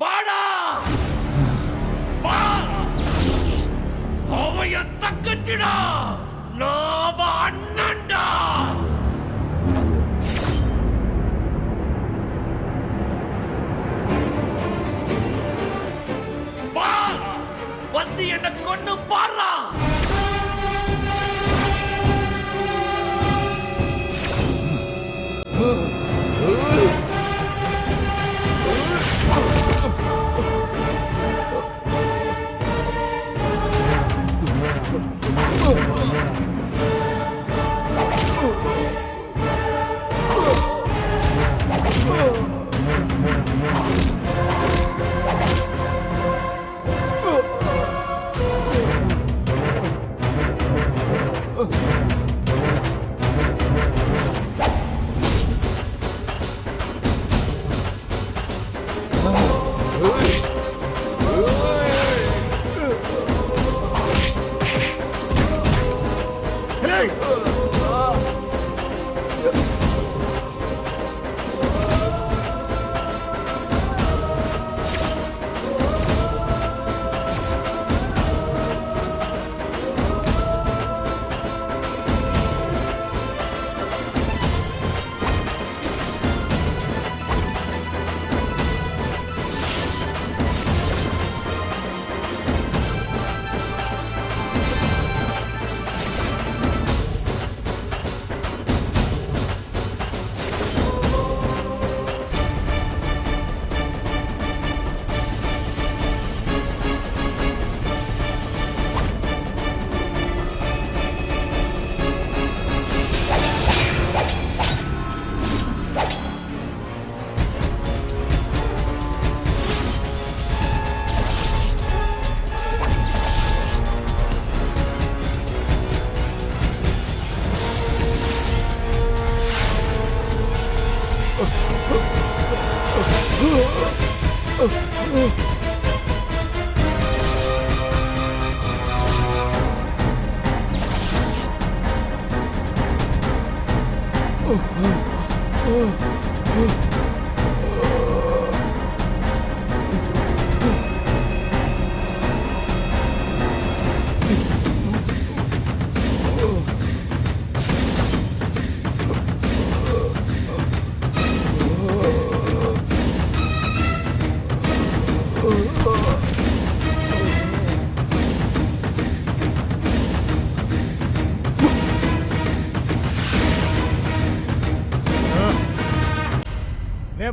வாடா வா அவய தக்கச்சிடா நாம அண்ணன்டா வா வந்து என்ன கொண்டு பாரா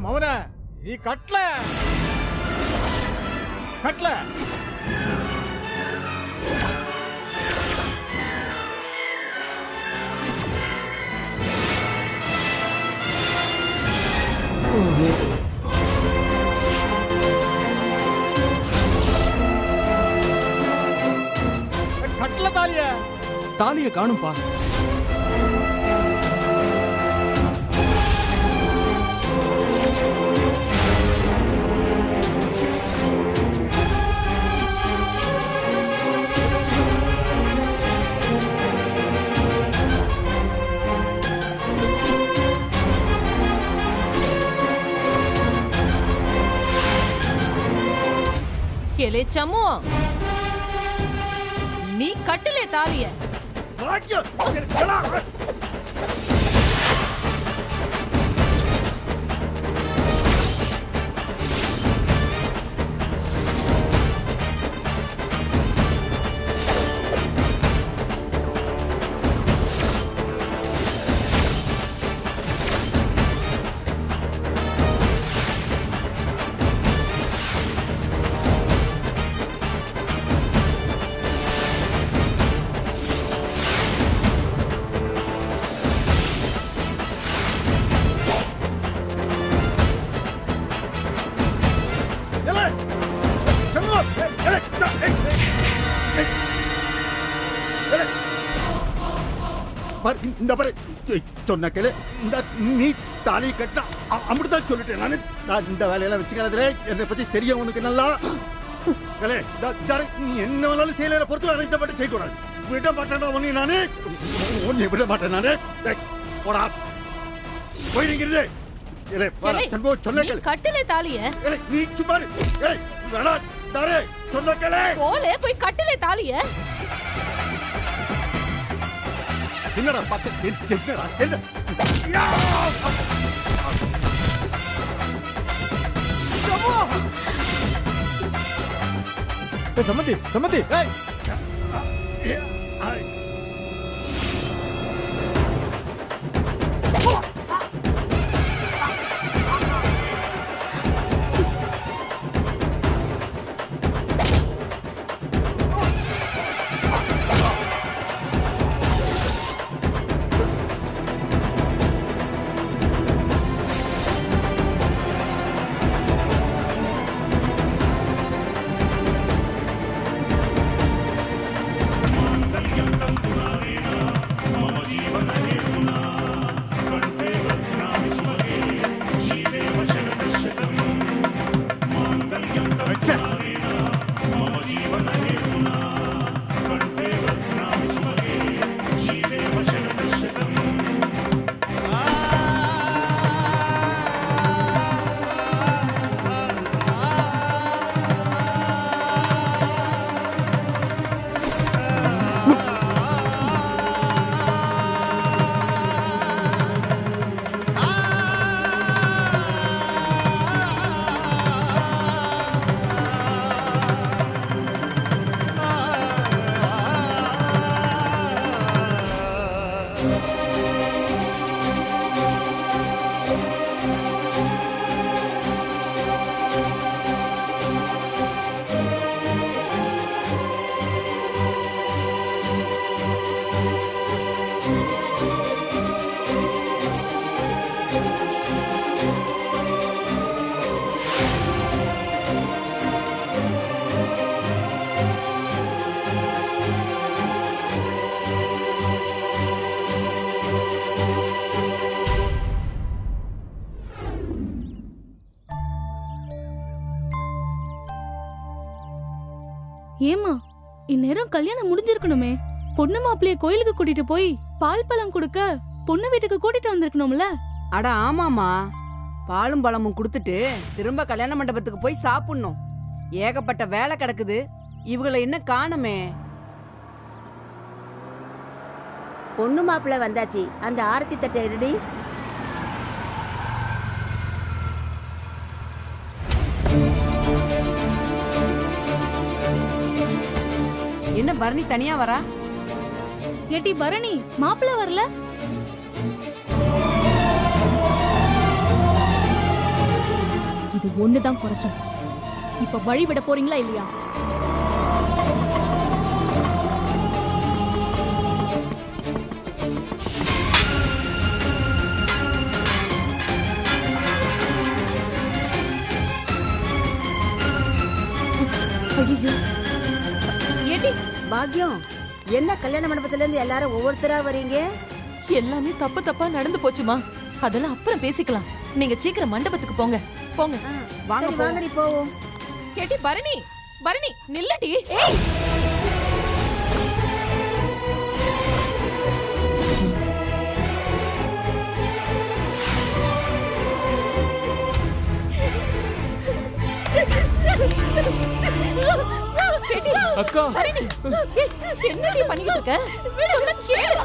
ಮೌನ ಈ ಕಟ್ಲೆ ಕಟ್ಲೆ கட்ல தாலிய காணும்பா. கேலே சம்மு, நீ கட்டலே தாலிய. இந்த பாரு சொன்ன கேளு. நீ தாலி கட்டினா அப்படிதான் சொல்லிட்டேன். நான் இந்த வேலையெல்லாம் வச்சுக்காதே. என்னை பத்தி தெரியும் உனக்கு நல்லா. நீ என்ன வேணாலும் செய்யல பொறுத்து இந்த பாட்டு செய்யக்கூடாது. விட மாட்டேன் உன்னை நானு. உன்னை விட மாட்டேன் நானு. போடா போயிடுங்கிறது. ஏலே வாடா சண்போ சொன்ன நீ கேளு கட்டிலே தாலிய. ஏலே நீ சும்மா இரு. ஏலே வேணா தாரே சொன்ன கேளு. போலே போய் கட்டிலே தாலிய. என்னடா பாத்து என்னடா என்ன யா! சம்மந்தி சம்மந்தி ஏய் ஏமா இந்நேரம் கல்யாணம் முடிஞ்சிருக்கணுமே. பொண்ணு மாப்பிள்ளைய கோயிலுக்கு கூட்டிட்டு போய் பால் பழம் கொடுக்க பொண்ணு வீட்டுக்கு கூட்டிட்டு வந்திருக்கணும்ல. அட ஆமாமா, பாலும் பழமும் கொடுத்துட்டு திரும்ப கல்யாண மண்டபத்துக்கு போய் சாப்பிடணும். ஏகப்பட்ட வேலை கிடக்குது, இவங்களை என்ன காணுமே. பொண்ணு மாப்பிள்ள வந்தாச்சு, அந்த ஆரத்தி தட்டை எடுடி. என்ன பரணி தனியா வரா? ஏட்டி பரணி, மாப்பிள்ள வரல? இது ஒண்ணுதான் குறைச்சல். இப்ப வழி விட போறீங்களா இல்லையா? ஏட்டி பாக்யம், என்ன கல்யாண மண்டபத்துல இருந்து எல்லாரும் ஒவ்வொருத்தரா வரீங்க? எல்லாமே தப்பு தப்பா நடந்து போச்சுமா. அதெல்லாம் அப்புறம் பேசிக்கலாம். நீங்க சீக்கிரம் மண்டபத்துக்கு போங்க. போங்க. சரி, வாங்கடி போவோம். ஏடி பரணி, பரணி நில்லடி. ஏய், அக்கா பரணி, ஏய், என்னடி பண்ணிட்டு இருக்க? சொன்னா கேளு.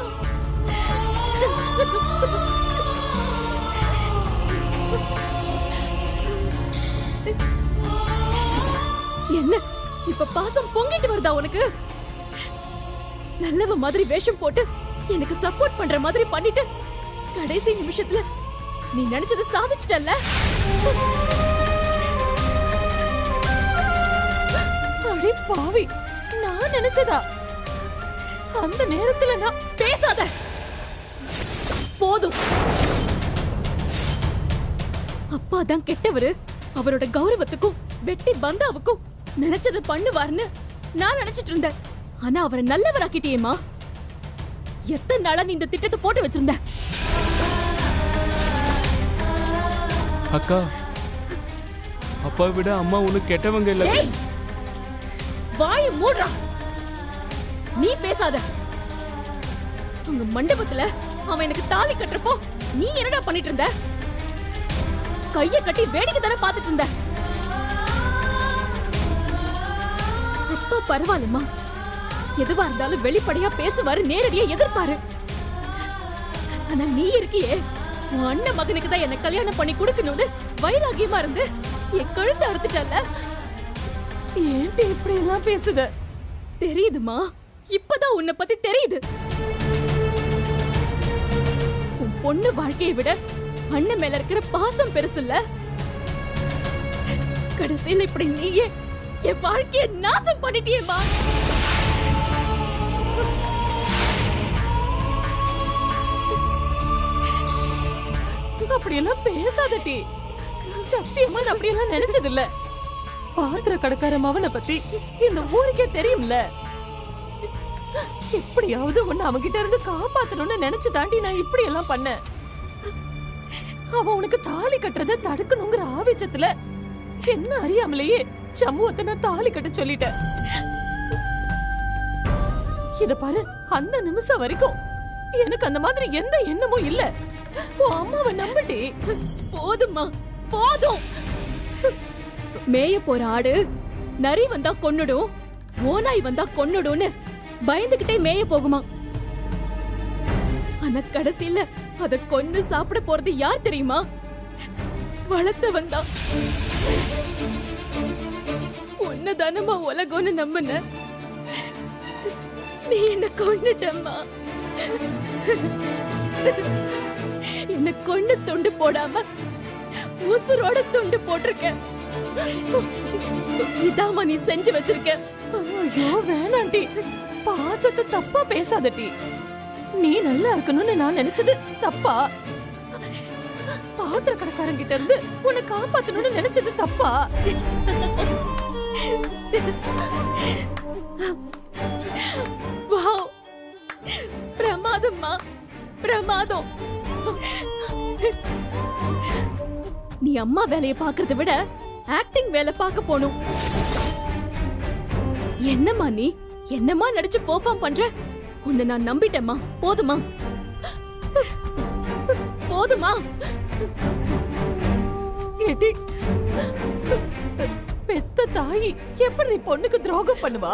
என்ன இப்ப பாசம் பொங்கிட்டு வருதா உனக்கு? நல்லவ மாதிரி வேஷம் போட்டு எனக்கு சப்போர்ட் பண்ற மாதிரி பண்ணிட்டு கடைசி நிமிஷத்துல நீ நினைச்சதை சாதிச்சிட்டல்ல. அடி பாவி, நான் நினைச்சதா? அந்த நேரத்துல நான் பேசாத, போதும். அப்பா தான் கெட்டவரு. அவரோட கௌரவத்துக்கும் வெட்டி பந்தாவுக்கும் நினைச்சது பண்ணுவார்னு நான் நினைச்சிட்டு இருந்தேன். ஆனா அவரை நல்லவராக்கிட்டியேமா. எத்தனை நாளா நீ இந்த திட்டத்தை போட்டு வச்சிருந்த? அக்கா, அப்பா விட அம்மா உனக்கு கெட்டவங்க இல்ல. வாய மூடுறா, நீ பேசாத. அங்க மண்டபத்துல அவன் எனக்கு தாலி கட்டுறப்போ நீ என்னடா பண்ணிட்டு இருந்த? கைய கட்டி வேடிக்கை தானே பாத்துட்டு இருந்த. அப்பா பரவாயில்லம்மா, எதுவா இருந்தாலும் வெளிப்படையா பேசுவாரு, நேரடியா எதிர்ப்பாரு. ஆனா நீ இருக்கியே, உன் அண்ணன் மகனுக்கு தான் என்ன கல்யாணம் பண்ணி கொடுக்கணும்னு வைராகியமா இருந்து என் கழுத்தை அறுத்துட்டல்ல. ஏன்டி இப்படி எல்லாம் பேசுத? தெரியுதுமா, இப்பதான் உன்னை பத்தி தெரியுது. உன் பொண்ணு வாழ்க்கையை விட அண்ணன் மேல இருக்கிற பாசம் பெருசு இல்ல. கடைசியில இப்படி நீயே என் வாழ்க்கைய நாசம் பண்ணிட்டியேமா. அப்படியெல்லாம் பேசாதட்டி. சத்தியமா நான் அப்படியெல்லாம் நினைச்சது இல்ல. பாத்திர கடைக்கார மவனை பத்தி இந்த ஊருக்கே தெரியும்ல. எப்படியாவது ஒன்னு அவன்கிட்ட இருந்து காப்பாத்தணும்னு நினைச்சு தாண்டி நான் இப்படி எல்லாம் பண்ணேன். அவன் உனக்கு தாலி கட்டுறத தடுக்கணுங்கிற ஆவேசத்துல என்ன அறியாமலேயே சமூகத்தை நான் தாலி கட்ட சொல்லிட்டேன். இத பாரு, அந்த நிமிஷம் வரைக்கும் எனக்கு அந்த மாதிரி எந்த எண்ணமும் இல்ல. உன் அம்மாவை நம்பிட்டே. போதும்மா, போதும். மேய போற ஆடு நரி வந்தா கொன்னுடும், ஓநாய் வந்தா கொன்னுடும்னு பயந்துகிட்டே மேய போகுமா. ஆனா கடைசியில அத கொன்னு சாப்பிட போறது யார் தெரியுமா? வளர்த்தவன் தான். உன்னதானமா உலகம்னு நம்பின நீ என்ன கொன்னுட்டம்மா. என்ன கொண்டு துண்டு போடாம உசுரோட துண்டு போட்டிருக்க. இதாமா நீ செஞ்சு வச்சிருக்க. ஐயோ வேணாண்டி, பாசத்தை தப்பா பேசாதட்டி. நீ நல்லா இருக்கணும்னு நான் நினைச்சது தப்பா? பாத்திர கடைக்காரங்கிட்ட இருந்து உன்னை காப்பாத்தணும்னு நினைச்சது தப்பா? வாவ், பிரமாதம்மா, பிரமாதம். நீ அம்மா வேலையை பாக்குறத விட ஆக்டிங் வேலை பார்க்க போணும். என்னம்மா நீ என்னம்மா நடிச்சு பெர்ஃபார்ம் பண்ற? உன்னை நான் நம்பிட்டேம்மா. போதுமா, போதுமா? ஏடி, பெத்த தாயி எப்படி பொண்ணுக்கு துரோகம் பண்ணுவா?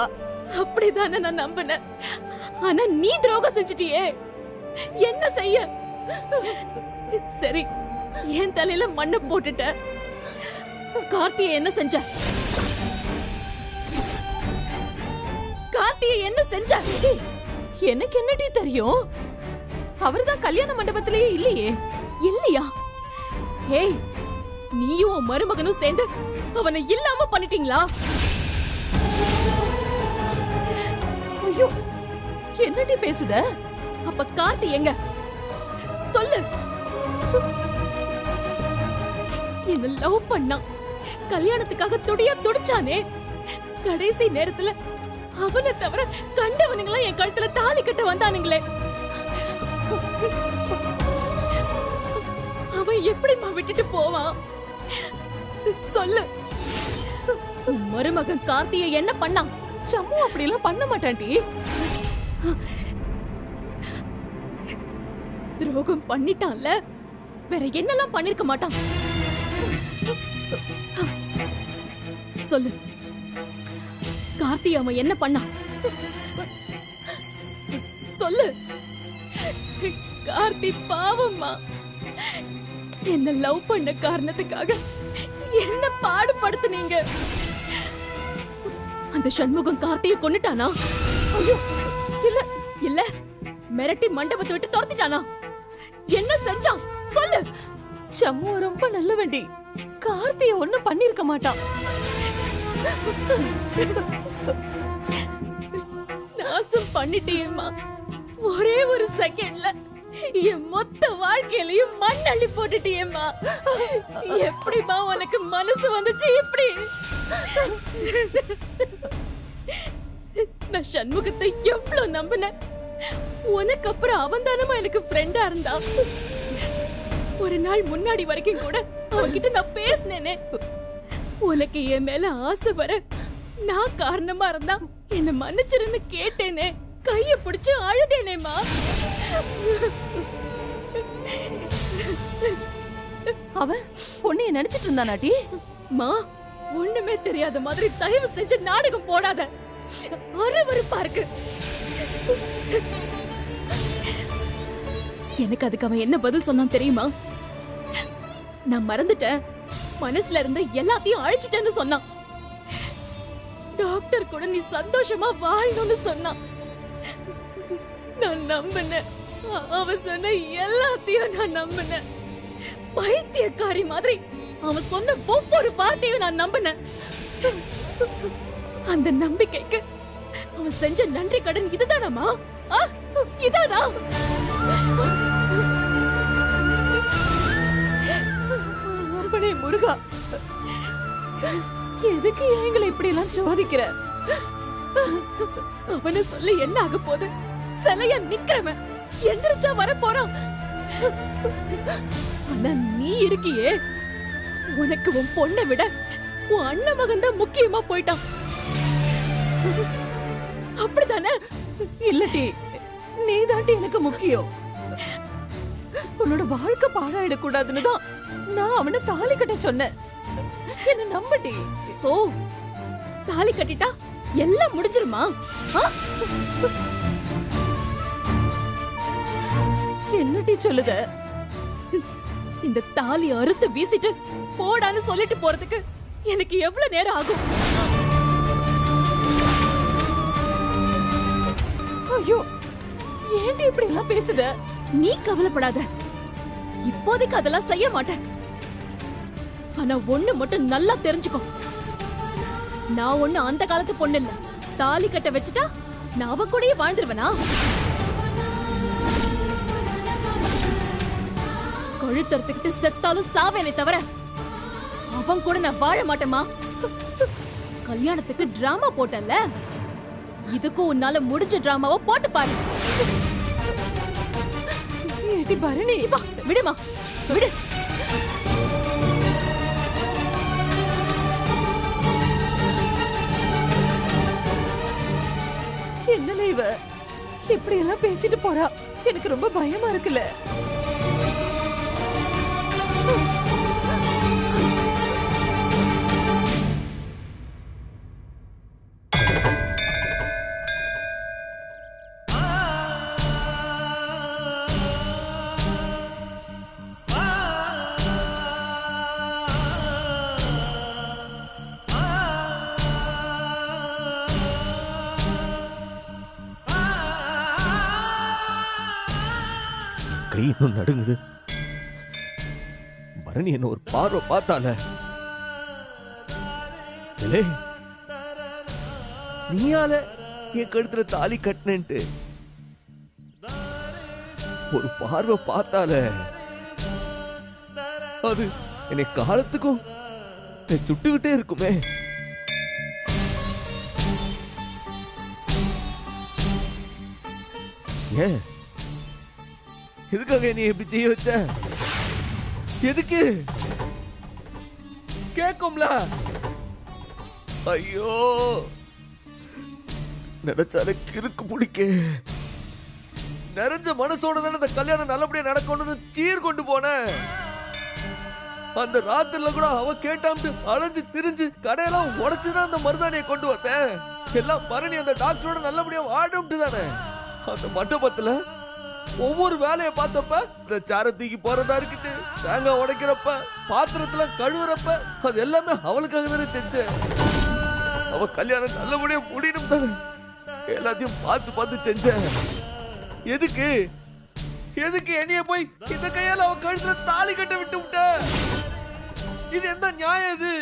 அப்படிதானே நான் நம்பினேன். ஆனா நீ துரோகம் செஞ்சிட்டியே. என்ன செய்ய? சரி, என் தலையில மண்ணை போட்டுட்ட. கார்த்தியை என்ன செஞ்ச? கார்த்தியை என்ன செஞ்ச? எனக்கு என்னடி தெரியும்? அவர்தான் கல்யாண மண்டபத்திலேயே இல்லையே. இல்லையா? ஏய், நீயும் உன் மருமகனும் சேர்ந்து அவனை இல்லாம பண்ணிட்டீங்களா? ஐயோ, என்னடி பேசுத? அப்ப கார்த்தி எங்க? சொல்லு. என்ன லவ் பண்ணா, கல்யாணத்துக்காக துடியா துடிச்சானே. கடைசி நேரத்துல அவனை தவிர கண்டவனுங்களா என் கழுத்துல தாலி கட்ட வந்தானுங்களே. அவன் எப்படிமா விட்டுட்டு போவான்? சொல்லு. மருமகன் கார்த்தியை என்ன பண்ணான்? சம்மு அப்படி எல்லாம் பண்ண மாட்டான்டி. துரோகம் பண்ணிட்டான்ல, வேற என்னெல்லாம் பண்ணிருக்க மாட்டான்? சொல்லு. கார்த்தி அவன் என்ன பண்ணான்? சொல்லு. கார்த்தி பாவம்மா. என்ன லவ் பண்ண காரணத்துக்காக என்ன பாடுபடுத்துனீங்க? அந்த சண்முகம் கார்த்தியை கொன்னுட்டானா? ஐயோ, இல்ல இல்ல, மிரட்டி மண்டபத்தை விட்டு துரத்திட்டானா? என்ன செஞ்சான்? சொல்லு. சம்மு ரொம்ப நல்லவண்டி. கார்த்திய ஒண்ணும் பண்ணிருக்க மாட்டான். நாசம் பண்ணிட்டேம்மா. ஒரே ஒரு செகண்ட்ல என் மொத்த வாழ்க்கையிலையும் மண் அள்ளி போட்டுட்டியேம்மா. எப்படிமா உனக்கு மனசு வந்துச்சு இப்படி? நான் சண்முகத்தை எவ்வளவு நம்பினேன். உனக்கு அப்புறம் அவன் தானமா எனக்கு ஃப்ரெண்டா இருந்தா. ஒரு நாள் முன்னாடி வரைக்கும் கூட அவன்கிட்ட நான் பேசினேனே. உனக்கு என் மேல ஆசை வர நான் காரணமா இருந்தா என்ன மன்னிச்சிருன்னு கேட்டேனே. கைய பிடிச்சு அழுதேனேமா. அவன் பொண்ணைய நினைச்சிட்டு இருந்தானாட்டி? மா, ஒண்ணுமே தெரியாத மாதிரி தயவு செஞ்சு நாடகம் போடாத. அருவருப்பா இருக்கு. எனக்கு அதுக்கு அவன் என்ன பதில் சொன்னான் தெரியுமா? நான் மறந்துட்டேன், மனசுல இருந்த எல்லாத்தையும் அழிச்சிட்டேன்னு சொன்னான். டாக்டர் கூட நீ சந்தோஷமா வாழணும்னு சொன்னான். நான் நம்பினேன். அவன் சொன்ன எல்லாத்தையும் நான் நம்பினேன். பைத்தியக்காரி மாதிரி அவன் சொன்ன ஒவ்வொரு வார்த்தையும் நான் நம்பினேன். அந்த நம்பிக்கைக்கு அவன் செஞ்ச நன்றி கடன் இதுதானம்மா? இதானா? அப்பனே முருகா, எதுக்கு எங்களை இப்படி எல்லாம் சோதிக்கிற? அவனை சொல்ல என்ன ஆக போகுது? சிலையா நிக்கிறவன் எந்திரிச்சா வர போறான். ஆனா நீ இருக்கியே, உனக்கு உன் பொண்ணை விட உன் அண்ணன் மகன் தான் முக்கியமா போயிட்டான். அப்படித்தானே? இல்லட்டி, நீ தாண்டி எனக்கு முக்கியம். உன்னோட வாழ்க்கை பாழாயிடக்கூடாதுன்னு தான் நான் அவனை தாலி கட்ட சொன்னேன். என்ன நம்பட்டி? ஓ, தாலி கட்டிட்டா எல்லாம் முடிஞ்சிருமா? என்னட்டி சொல்லுத? இந்த தாலி அறுத்து வீசிட்டு போடான்னு சொல்லிட்டு போறதுக்கு எனக்கு எவ்வளவு நேரம் ஆகும்? ஐயோ, ஏன்டி இப்படி எல்லாம் பேசுத? நீ கவலைப்படாத, இப்போதைக்கு அதெல்லாம் செய்ய மாட்டேன். ஆனா ஒண்ணு மட்டும் நல்லா தெரிஞ்சுக்கோ, நான் ஒண்ணு அந்த காலத்து பொண்ணு இல்ல. தாலி கட்ட வச்சுட்டா நான் அவ கூடயே வாழ்ந்துருவனா? கழுத்தறுத்துக்கிட்டு செத்தாலும் சாவேனே தவிர அவன் கூட நான் வாழ மாட்டேமா. கல்யாணத்துக்கு டிராமா போட்டல, இதுக்கும் உன்னால முடிஞ்ச டிராமாவை போட்டு பாரு. ஏடி பரணி, விடுமா, விடு. என்னல இவ இப்படி எல்லாம் பேசிட்டு போறா? எனக்கு ரொம்ப பயமா இருக்குல்ல. கை இன்னும் நடுங்குது. பரணி என்ன ஒரு பார்வை பார்த்தால, நீயால என் கழுத்துல தாலி கட்டினேன்ட்டு ஒரு பார்வை பார்த்தால, அது என்னை காலத்துக்கும் சுட்டுக்கிட்டே இருக்குமே. ஏன் எதுக்காக நீ எப்படி செய்ய வச்ச? எதுக்கு கேக்கும்ல? ஐயோ, நினைச்சால கிறுக்கு பிடிக்க. நிறைஞ்ச மனசோட தானே இந்த கல்யாணம் நல்லபடியா நடக்கணும்னு சீர் கொண்டு போன. அந்த ராத்திரில கூட அவ கேட்டாம்ட்டு அலைஞ்சு திரிஞ்சு கடையெல்லாம் உடைச்சுதான் அந்த மருதாணியை கொண்டு வந்தேன். எல்லாம் பரணி அந்த டாக்டரோட நல்லபடியா வாடும்ட்டு தானே. அந்த மண்டபத்துல ஒவ்வொரு வேலையை பார்த்தப்ப, இந்த சார தூக்கி போறதா இருக்கட்டு, தேங்காய் உடைக்கிறப்ப, பாத்திரத்துல கழுவுறப்ப, அது எல்லாமே அவளுக்காக தானே செஞ்சேன். அவ கல்யாணம் நல்லபடியா முடியும் தானே எல்லாத்தையும் பார்த்து பார்த்து செஞ்சேன். எதுக்கு எதுக்கு என்னைய போய் இந்த கையால அவ கழுத்துல தாலி கட்ட விட்டு விட்ட? இது எந்த நியாயம்? இது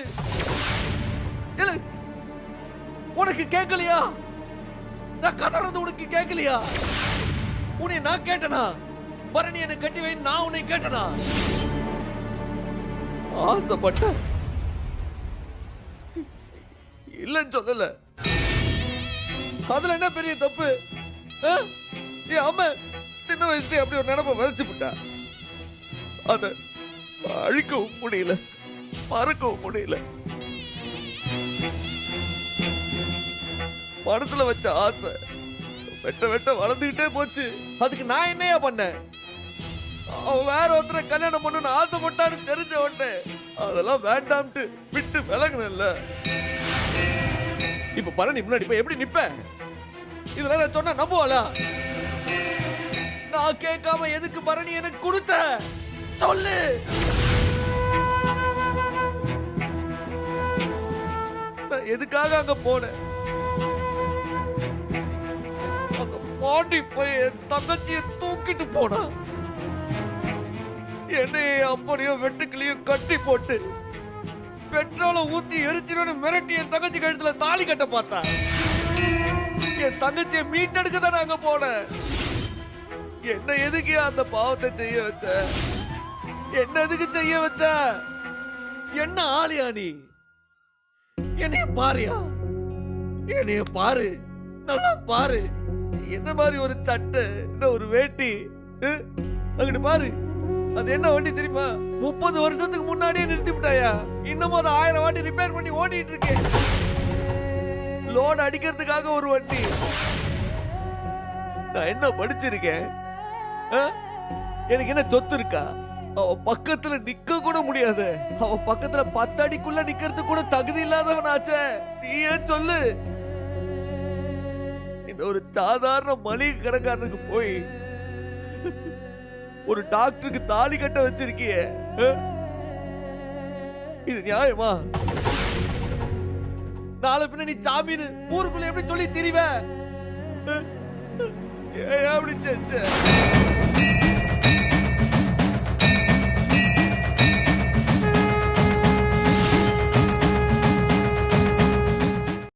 உனக்கு கேட்கலையா? நான் கதறது உனக்கு கேட்கலையா? உன்னை நான் கேட்டனா? பரணி என்னை கட்டி வை, நான் உன்னை கேட்டனா? ஆசைப்பட்ட இல்லன்னு சொல்லல, அதுல என்ன பெரிய தப்பு? என் அம்மா சின்ன வயசுல அப்படி ஒரு நினைப்ப வளைச்சு விட்டா. அத அழிக்கவும் முடியல, மறக்கவும் முடியல. மனசுல வச்ச ஆசை வெட்ட வெட்ட வளர்ந்துகிட்டே போச்சு. அதுக்கு நான் என்னையா பண்ணேன்? அவன் வேற ஒருத்தரை கல்யாணம் பண்ணணும்னு ஆசைப்பட்டான்னு தெரிஞ்ச உடனே அதெல்லாம் வேண்டாம்ட்டு விட்டு விலகுனல்ல. இப்ப பரணி முன்னாடி போய் எப்படி நிப்ப? இதெல்லாம் நான் சொன்னா நம்புவாளா? நான் கேட்காம எதுக்கு பரணி எனக்கு கொடுத்த சொல்லு. நான் எதுக்காக அங்க போனேன்? அங்க பாண்டி போய் என் தங்கச்சியை தூக்கிட்டு போனா, என்னையும் அப்பனையும் வெட்டுக்கிளியும் கட்டி போட்டு பெட்ரோலை ஊத்தி எரிச்சிடுன்னு மிரட்டி என் தங்கச்சி கழுத்துல தாலி கட்ட பார்த்தா. என் தங்கச்சியை மீட்டெடுக்க தானே அங்க போனேன். என்ன எதுக்கு அந்த பாவத்தை செய்ய வச்ச? என்ன எதுக்கு செய்ய வச்ச? என்ன ஆளியா நீ? என்னைய பாரியா? என்னைய பாரு, நல்லா பாரு. என்ன மாதிரி ஒரு சட்டை, என்ன ஒரு வேட்டி, அங்கிட்டு பாரு. அது என்ன வண்டி தெரியுமா? 30 வருஷத்துக்கு முன்னாடியே நிறுத்தி விட்டாயா? இன்னமும் அதை 1000 வாட்டி ரிப்பேர் பண்ணி ஓட்டிட்டு இருக்கேன். லோன் அடிக்கிறதுக்காக ஒரு வண்டி. நான் என்ன படிச்சிருக்கேன்? எனக்கு என்ன சொத்து இருக்கா? அவ பக்கத்துல நிக்க கூட முடியாது. அவ பக்கத்துல 10 அடிக்குள்ள நிக்கிறது கூட தகுதி இல்லாதவன் ஆச்சே. நீ ஏன் சொல்லு? இந்த ஒரு சாதாரண மளிகை கடைக்காரனுக்கு போய் ஒரு டாக்டருக்கு தாலி கட்ட வச்சிருக்கிய, இது நியாயமா? நாளை பின்ன நீ சாமின்னு ஊருக்குள்ள எப்படி சொல்லி திரிவ? ஏன் அப்படி செஞ்ச?